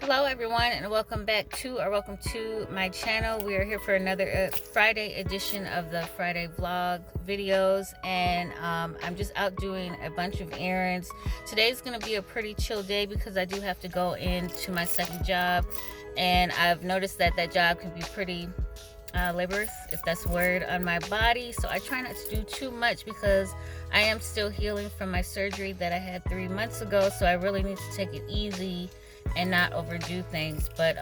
Hello everyone, and welcome to my channel. We are here for another Friday edition of the Friday vlog videos, and I'm just out doing a bunch of errands. Today's going to be a pretty chill day because I do have to go into my second job, and I've noticed that job can be pretty laborious, if that's a word, on my body. So I try not to do too much because I am still healing from my surgery that I had 3 months ago, so I really need to take it easy and not overdo things. But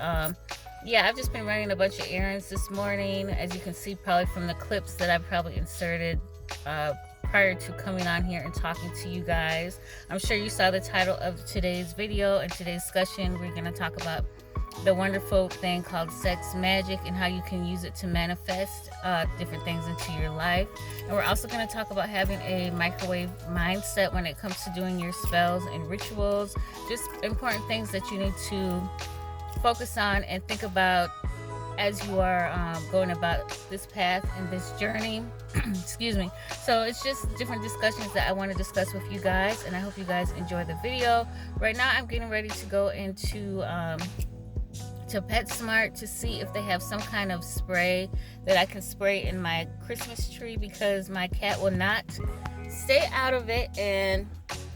yeah, I've just been running a bunch of errands this morning, as you can see probably from the clips that I probably inserted prior to coming on here and talking to you guys. I'm sure you saw the title of today's video and today's discussion. We're going to talk about the wonderful thing called sex magic and how you can use it to manifest different things into your life. And we're also going to talk about having a microwave mindset when it comes to doing your spells and rituals. Just important things that you need to focus on and think about as you are going about this path and this journey. Excuse me. So it's just different discussions that I want to discuss with you guys, and I hope you guys enjoy the video. Right now I'm getting ready to go into to PetSmart to see if they have some kind of spray that I can spray in my Christmas tree, because my cat will not stay out of it, and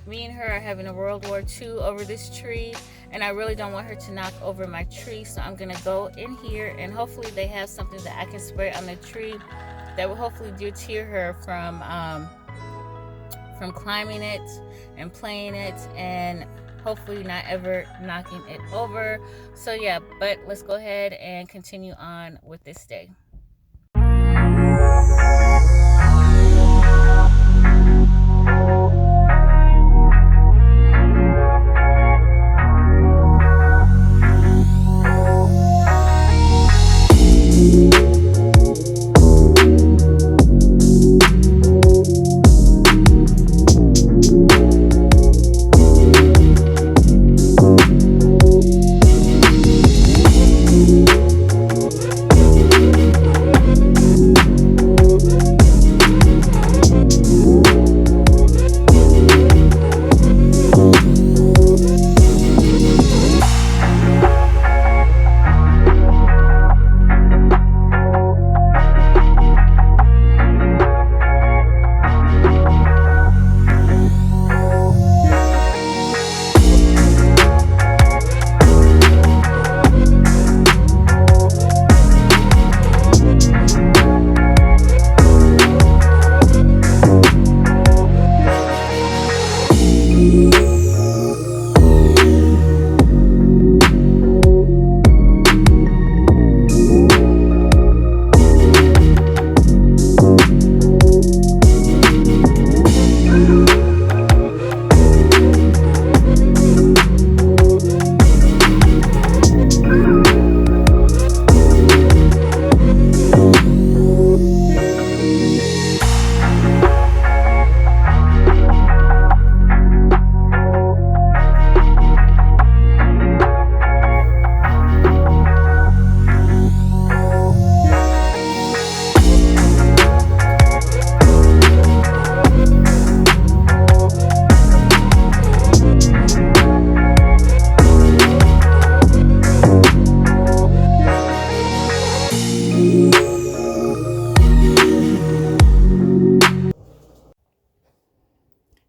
me and her are having a World War II over this tree, and I really don't want her to knock over my tree. So I'm gonna go in here and hopefully they have something that I can spray on the tree that will hopefully deter her from climbing it and playing it, and hopefully not ever knocking it over. So yeah, but let's go ahead and continue on with this day.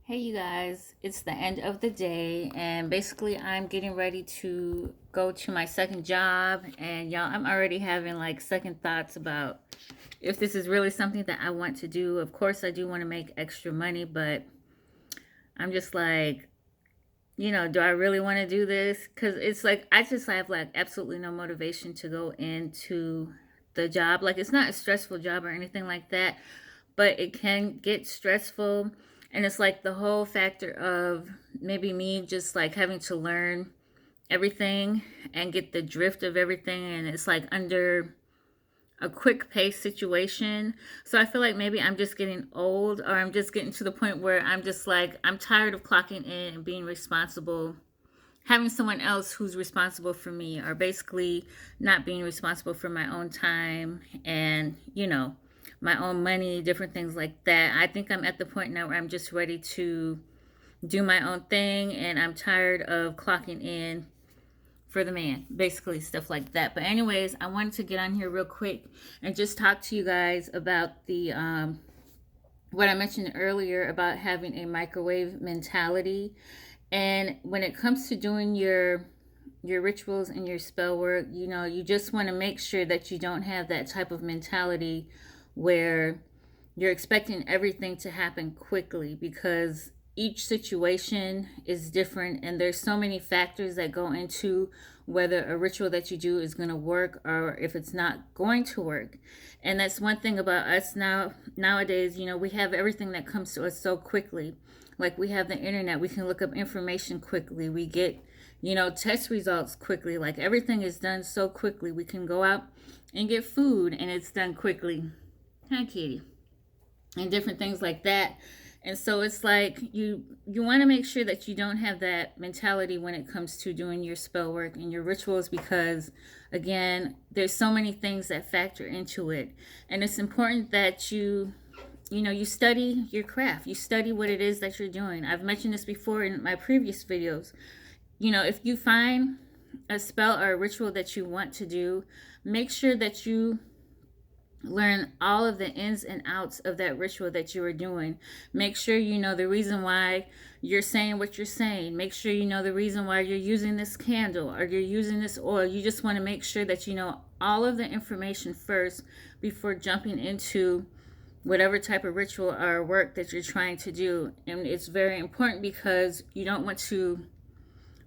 Hey you guys, it's the end of the day, and basically I'm getting ready to go to my second job, and y'all, I'm already having like second thoughts about if this is really something that I want to do. Of course I do want to make extra money, but I'm just like, you know, do I really want to do this? Because it's like I just have like absolutely no motivation to go into the job. Like, it's not a stressful job or anything like that, but it can get stressful. And it's like the whole factor of maybe me just like having to learn everything and get the drift of everything. And it's like under a quick pace situation. So I feel like maybe I'm just getting old, or I'm just getting to the point where I'm just like, I'm tired of clocking in and being responsible, having someone else who's responsible for me, or basically not being responsible for my own time and, you know, my own money, different things like that. I think I'm at the point now where I'm just ready to do my own thing, and I'm tired of clocking in for the man, basically stuff like that. But anyways, I wanted to get on here real quick and just talk to you guys about the what I mentioned earlier about having a microwave mentality. And when it comes to doing your rituals and your spell work, you know, you just want to make sure that you don't have that type of mentality where you're expecting everything to happen quickly, because each situation is different and there's so many factors that go into whether a ritual that you do is going to work or if it's not going to work. And that's one thing about us nowadays, you know, we have everything that comes to us so quickly. Like, we have the internet, we can look up information quickly, we get, you know, test results quickly. Like, everything is done so quickly. We can go out and get food and it's done quickly. Hi, kitty. And different things like that. And so it's like you want to make sure that you don't have that mentality when it comes to doing your spell work and your rituals, because again, there's so many things that factor into it. And it's important that you study your craft. You study what it is that you're doing. I've mentioned this before in my previous videos. You know, if you find a spell or a ritual that you want to do, make sure that you learn all of the ins and outs of that ritual that you are doing. Make sure you know the reason why you're saying what you're saying. Make sure you know the reason why you're using this candle or you're using this oil. You just want to make sure that you know all of the information first before jumping into whatever type of ritual or work that you're trying to do. And it's very important because you don't want to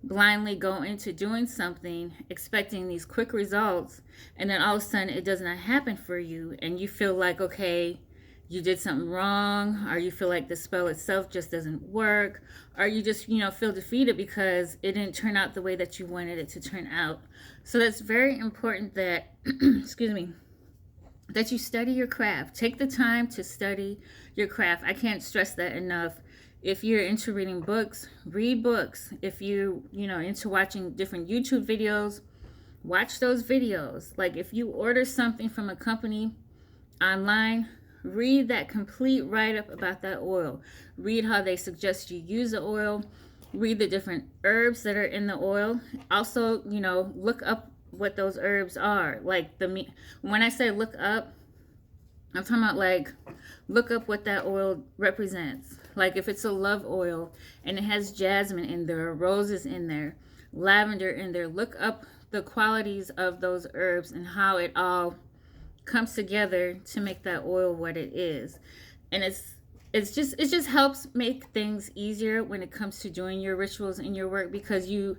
blindly go into doing something expecting these quick results, and then all of a sudden it does not happen for you and you feel like, okay, you did something wrong, or you feel like the spell itself just doesn't work, or you just, you know, feel defeated because it didn't turn out the way that you wanted it to turn out. So that's very important that excuse me, that you study your craft. Take the time to study your craft. I can't stress that enough. If you're into reading books, read books. If you into watching different YouTube videos, watch those videos. Like, if you order something from a company online, read that complete write-up about that oil. Read how they suggest you use the oil. Read the different herbs that are in the oil. Also, you know, look up what those herbs are. Like, when I say look up, I'm talking about, like, look up what that oil represents. Like, if it's a love oil and it has jasmine in there, roses in there, lavender in there, look up the qualities of those herbs and how it all comes together to make that oil what it is. And it just helps make things easier when it comes to doing your rituals and your work, because you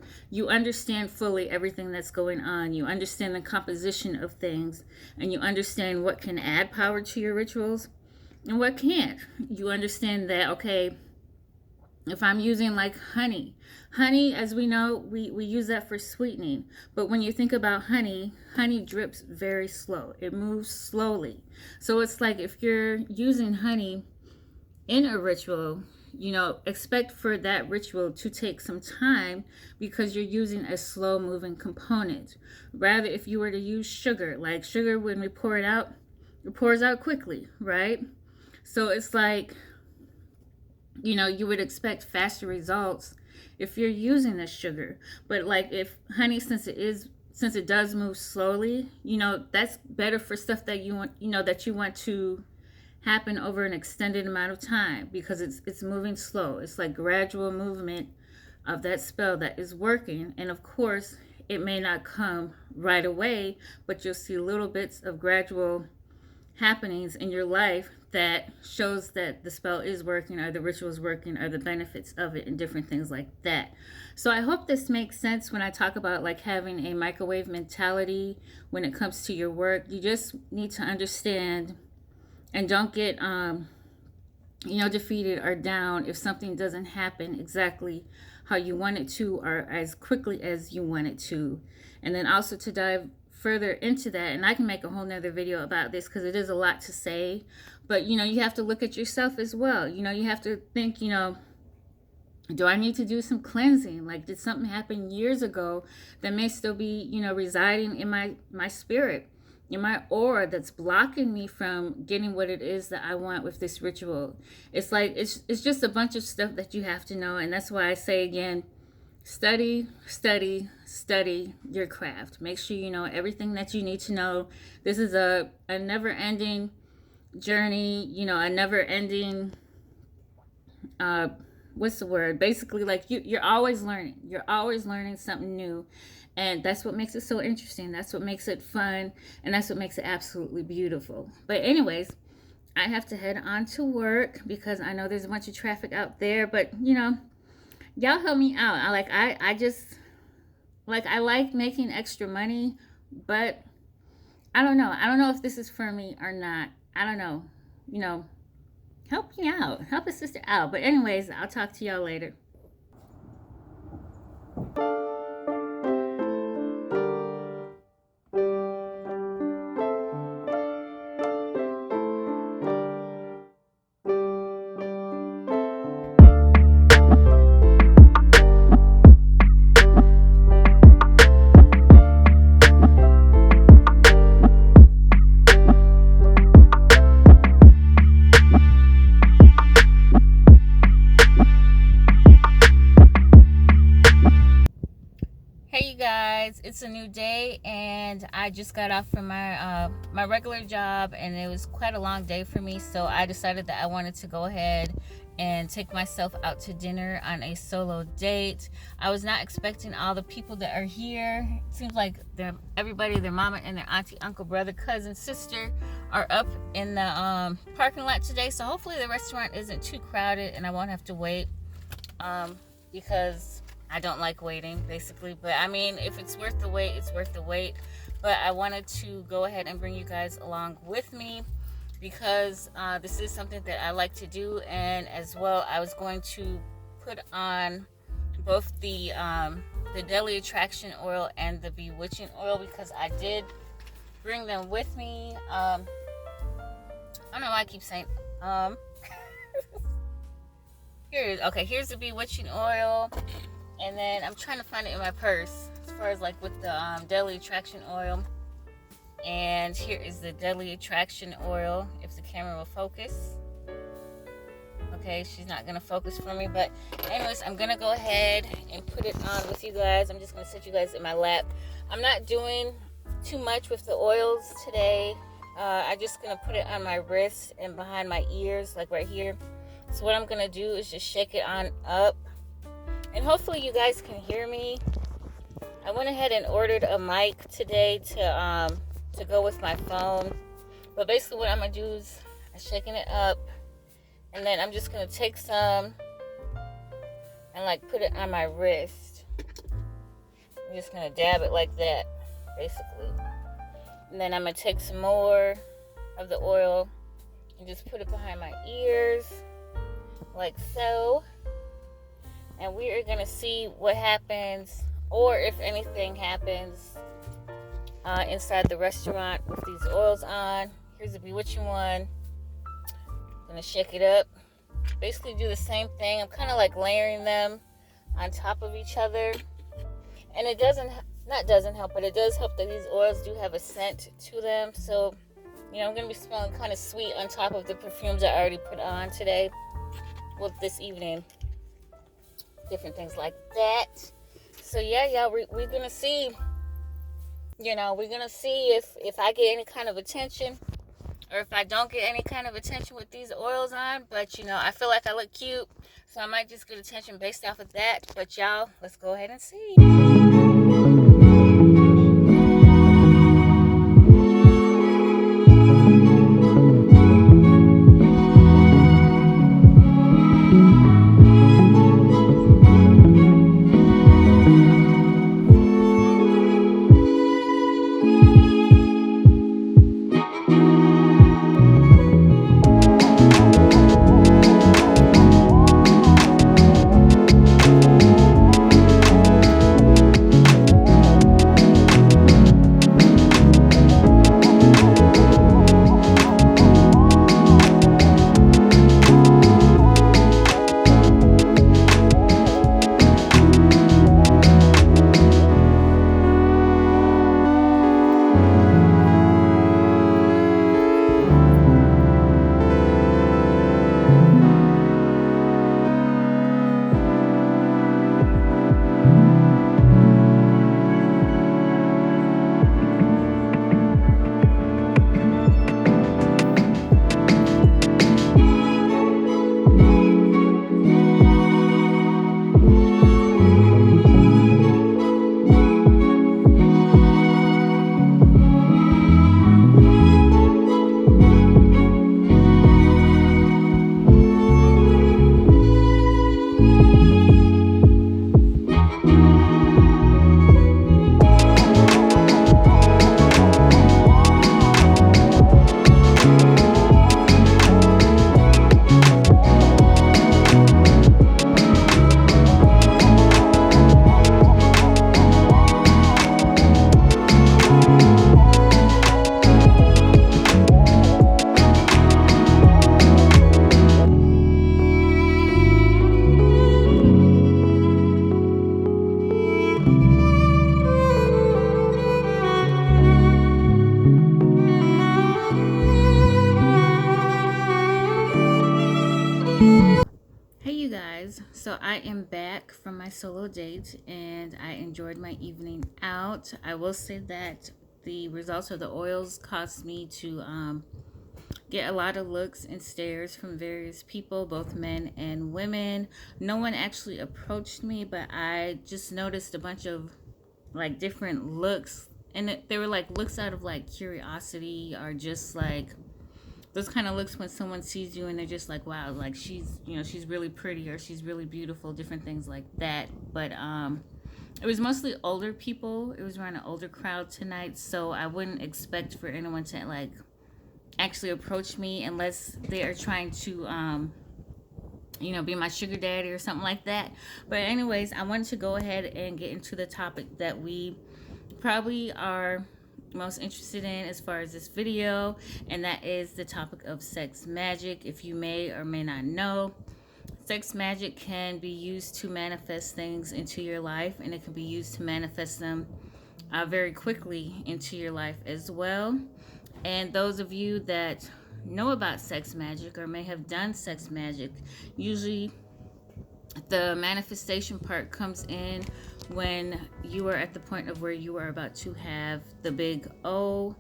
understand fully everything that's going on. You understand the composition of things, and you understand what can add power to your rituals and what can't. You understand that, okay, if I'm using like honey, as we know, we use that for sweetening. But when you think about honey drips very slow. It moves slowly. So it's like, if you're using honey in a ritual, you know, expect for that ritual to take some time, because you're using a slow moving component. Rather, if you were to use sugar, like sugar, when we pour it out, it pours out quickly, right? So it's like, you know, you would expect faster results if you're using the sugar. But like, if honey, since it does move slowly, you know, that's better for stuff that you want, you know, that you want to happen over an extended amount of time, because it's moving slow. It's like gradual movement of that spell that is working. And of course, it may not come right away, but you'll see little bits of gradual happenings in your life that shows that the spell is working, or the ritual is working, or the benefits of it, and different things like that. So I hope this makes sense when I talk about like having a microwave mentality when it comes to your work. You just need to understand and don't get defeated or down if something doesn't happen exactly how you want it to, or as quickly as you want it to. And then also, to dive further into that, and I can make a whole nother video about this because it is a lot to say, but you have to look at yourself as well. You have to think, do I need to do some cleansing? Like, did something happen years ago that may still be, residing in my spirit, in my aura, that's blocking me from getting what it is that I want with this ritual? It's like, it's just a bunch of stuff that you have to know. And that's why I say again, Study, study, study your craft. Make sure you know everything that you need to know. This is a never ending journey, a never ending, what's the word? Basically, like you're always learning. You're always learning something new. And that's what makes it so interesting. That's what makes it fun. And that's what makes it absolutely beautiful. But, anyways, I have to head on to work because I know there's a bunch of traffic out there. But, y'all help me out. I just I like making extra money, but I don't know. I don't know if this is for me or not. I don't know. Help me out. Help a sister out. But anyways, I'll talk to y'all later. It's a new day, and I just got off from my regular job, and it was quite a long day for me, so I decided that I wanted to go ahead and take myself out to dinner on a solo date. I was not expecting all the people that are here. It seems like everybody, their mama and their auntie, uncle, brother, cousin, sister are up in the parking lot today, so hopefully the restaurant isn't too crowded and I won't have to wait because I don't like waiting, basically. But I mean, if it's worth the wait, it's worth the wait. But I wanted to go ahead and bring you guys along with me because this is something that I like to do. And as well, I was going to put on both the Daily Attraction oil and the Bewitching oil because I did bring them with me. I don't know why I keep saying here it is. Okay, here's the Bewitching oil. And then I'm trying to find it in my purse as far as like with the Daily Attraction oil. And here is the Daily Attraction oil, if the camera will focus. Okay, she's not going to focus for me. But anyways, I'm going to go ahead and put it on with you guys. I'm just going to set you guys in my lap. I'm not doing too much with the oils today. I'm just going to put it on my wrist and behind my ears, like right here. So what I'm going to do is just shake it on up. And hopefully you guys can hear me. I went ahead and ordered a mic today to go with my phone. But basically what I'm going to do is I'm shaking it up. And then I'm just going to take some and like put it on my wrist. I'm just going to dab it like that, basically. And then I'm going to take some more of the oil and just put it behind my ears, like so. And we are going to see what happens, or if anything happens, inside the restaurant with these oils on. Here's the Bewitching one. I'm going to shake it up. Basically do the same thing. I'm kind of like layering them on top of each other. And it doesn't help, but it does help that these oils do have a scent to them. So, I'm going to be smelling kind of sweet on top of the perfumes I already put on today. Well, this evening. Different things like that. So yeah, y'all, we're gonna see. We're gonna see if I get any kind of attention, or if I don't get any kind of attention with these oils on. But I feel like I look cute, so I might just get attention based off of that. But y'all, let's go ahead and see. I am back from my solo date and I enjoyed my evening out. I will say that the results of the oils caused me to get a lot of looks and stares from various people, both men and women. No one actually approached me, but I just noticed a bunch of like different looks, and they were like looks out of like curiosity, or just like those kind of looks when someone sees you and they're just like, wow, like she's, she's really pretty, or she's really beautiful, different things like that. But it was mostly older people. It was around an older crowd tonight, so I wouldn't expect for anyone to like actually approach me unless they are trying to be my sugar daddy or something like that. But anyways, I wanted to go ahead and get into the topic that we probably are most interested in as far as this video, and that is the topic of sex magic. If you may or may not know, sex magic can be used to manifest things into your life, and it can be used to manifest them very quickly into your life as well. And those of you that know about sex magic or may have done sex magic, usually the manifestation part comes in when you are at the point of where you are about to have the big O,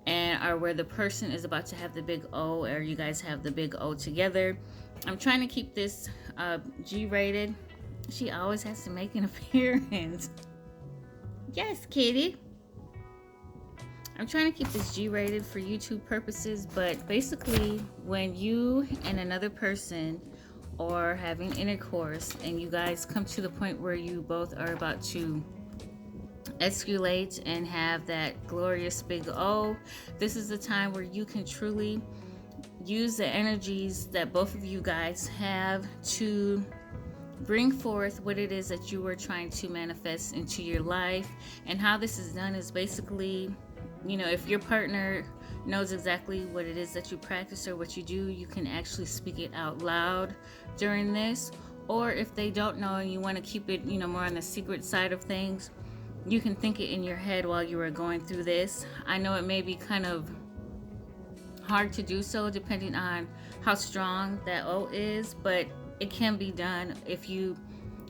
and or where the person is about to have the big O, or you guys have the big O together. I'm trying to keep this G-rated. She always has to make an appearance. Yes, kitty. I'm trying to keep this G-rated for YouTube purposes, but basically when you and another person are having intercourse and you guys come to the point where you both are about to escalate and have that glorious big O, this is the time where you can truly use the energies that both of you guys have to bring forth what it is that you are trying to manifest into your life. And how this is done is basically, if your partner knows exactly what it is that you practice or what you do, you can actually speak it out loud during this. Or if they don't know and you want to keep it, more on the secret side of things, you can think it in your head while you are going through this. I know it may be kind of hard to do so depending on how strong that O is, but it can be done if you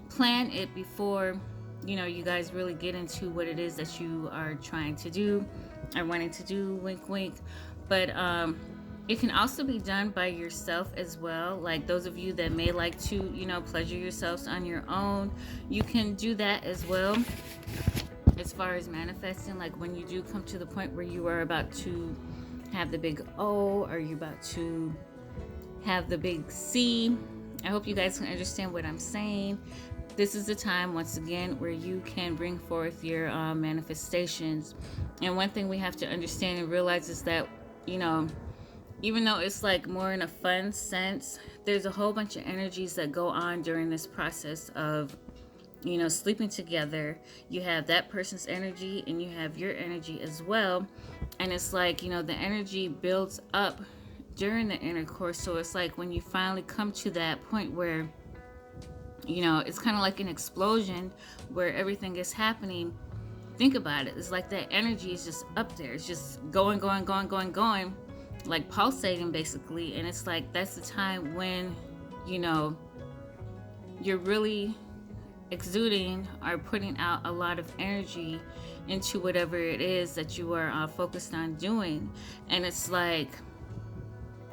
plan it before, you guys really get into what it is that you are trying to do or wanting to do, wink wink. But it can also be done by yourself as well. Like those of you that may like to, pleasure yourselves on your own, you can do that as well. As far as manifesting, like when you do come to the point where you are about to have the big O, or you're about to have the big C, I hope you guys can understand what I'm saying. This is the time, once again, where you can bring forth your manifestations. And one thing we have to understand and realize is that, even though it's like more in a fun sense, there's a whole bunch of energies that go on during this process of, sleeping together. You have that person's energy and you have your energy as well. And it's like, the energy builds up during the intercourse. So it's like when you finally come to that point where, it's kind of like an explosion where everything is happening. Think about it. It's like that energy is just up there. It's just going, like pulsating basically. And it's like, that's the time when, you're really exuding or putting out a lot of energy into whatever it is that you are focused on doing. And it's like,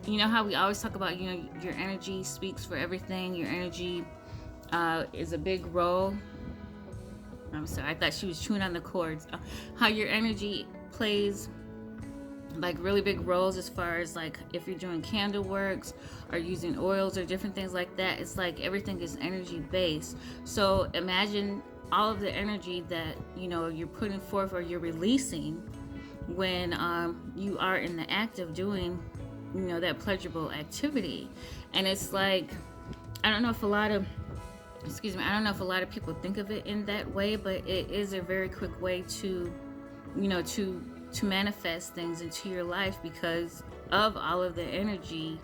how we always talk about, your energy speaks for everything. Your energy is a big role. I'm sorry, I thought she was chewing on the cords. How your energy plays like really big roles as far as like if you're doing candle works or using oils or different things like that. It's like everything is energy based. So imagine all of the energy that you're putting forth or you're releasing when you are in the act of doing that pleasurable activity. And it's like, I don't know if a lot of people think of it in that way, but it is a very quick way to to manifest things into your life because of all of the energy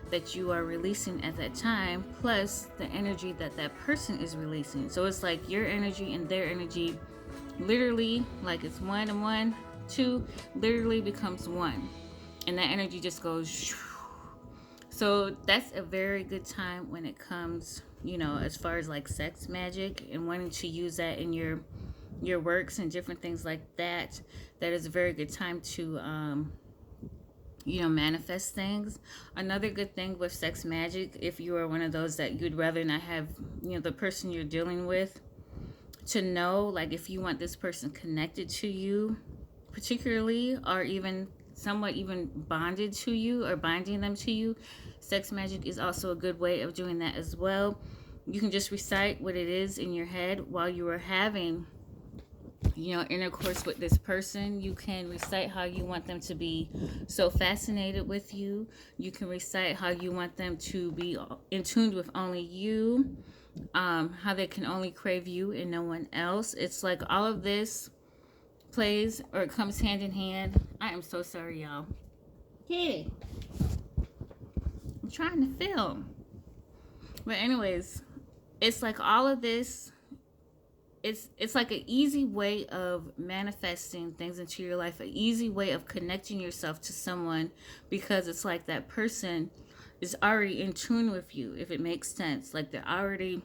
that you are releasing at that time, plus the energy that that person is releasing. So it's like your energy and their energy literally, like it's 1 and 1, 2 literally becomes 1, and that energy just goes. So that's a very good time when it comes you know, as far as like sex magic and wanting to use that in your works and different things like that, that is a very good time to you know, manifest things. Another good thing with sex magic, if you are one of those that you'd rather not have, you know, the person you're dealing with to know, like if you want this person connected to you particularly, or even somewhat even bonded to you or binding them to you, sex magic is also a good way of doing that as well. You can just recite what it is in your head while you are having, you know, intercourse with this person. You can recite how you want them to be so fascinated with you. You can recite how you want them to be in tune with only you, how they can only crave you and no one else. It's like all of this plays or it comes hand in hand. I am so sorry, y'all. Hey, I'm trying to film. But anyways, it's like all of this, it's like an easy way of manifesting things into your life, an easy way of connecting yourself to someone, because it's like that person is already in tune with you, if it makes sense. Like they're already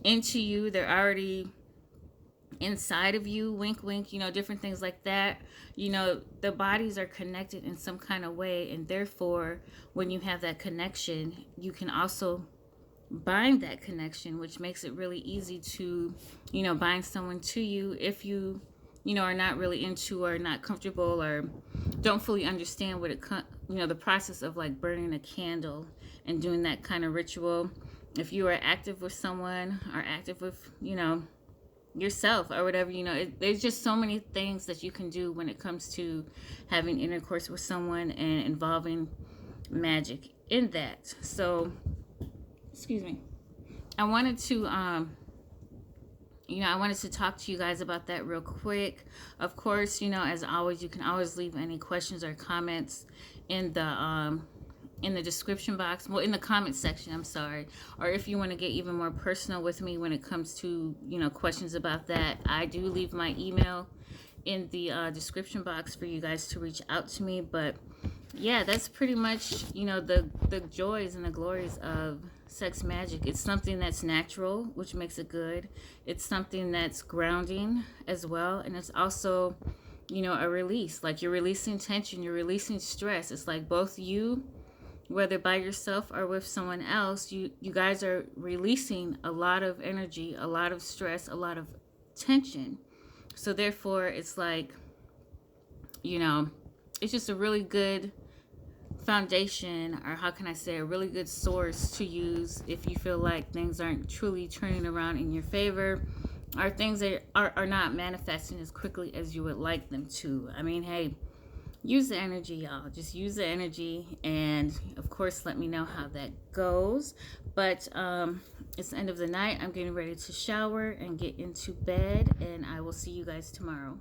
into you, they're already inside of you, wink wink, you know, different things like that. You know, the bodies are connected in some kind of way, and therefore when you have that connection, you can also bind that connection, which makes it really easy to, you know, bind someone to you if you, you know, are not really into or not comfortable or don't fully understand what it, you know, the process of like burning a candle and doing that kind of ritual. If you are active with someone or active with, you know, yourself or whatever, you know, there's just so many things that you can do when it comes to having intercourse with someone and involving magic in that. So excuse me, I wanted to you know, I wanted to talk to you guys about that real quick. Of course, you know, as always, you can always leave any questions or comments in the description box, well, in the comment section, I'm sorry. Or if you want to get even more personal with me when it comes to, you know, questions about that, I do leave my email in the description box for you guys to reach out to me. But yeah, that's pretty much, you know, the joys and the glories of sex magic. It's something that's natural, which makes it good. It's something that's grounding as well, and it's also, you know, a release. Like you're releasing tension, you're releasing stress. It's like both you, whether by yourself or with someone else, you guys are releasing a lot of energy, a lot of stress, a lot of tension. So therefore, it's like, you know, it's just a really good foundation, or how can I say, a really good source to use if you feel like things aren't truly turning around in your favor, or things that are not manifesting as quickly as you would like them to. I mean, hey, use the energy, y'all. Just use the energy, and of course let me know how that goes. But it's the end of the night. I'm getting ready to shower and get into bed, and I will see you guys tomorrow.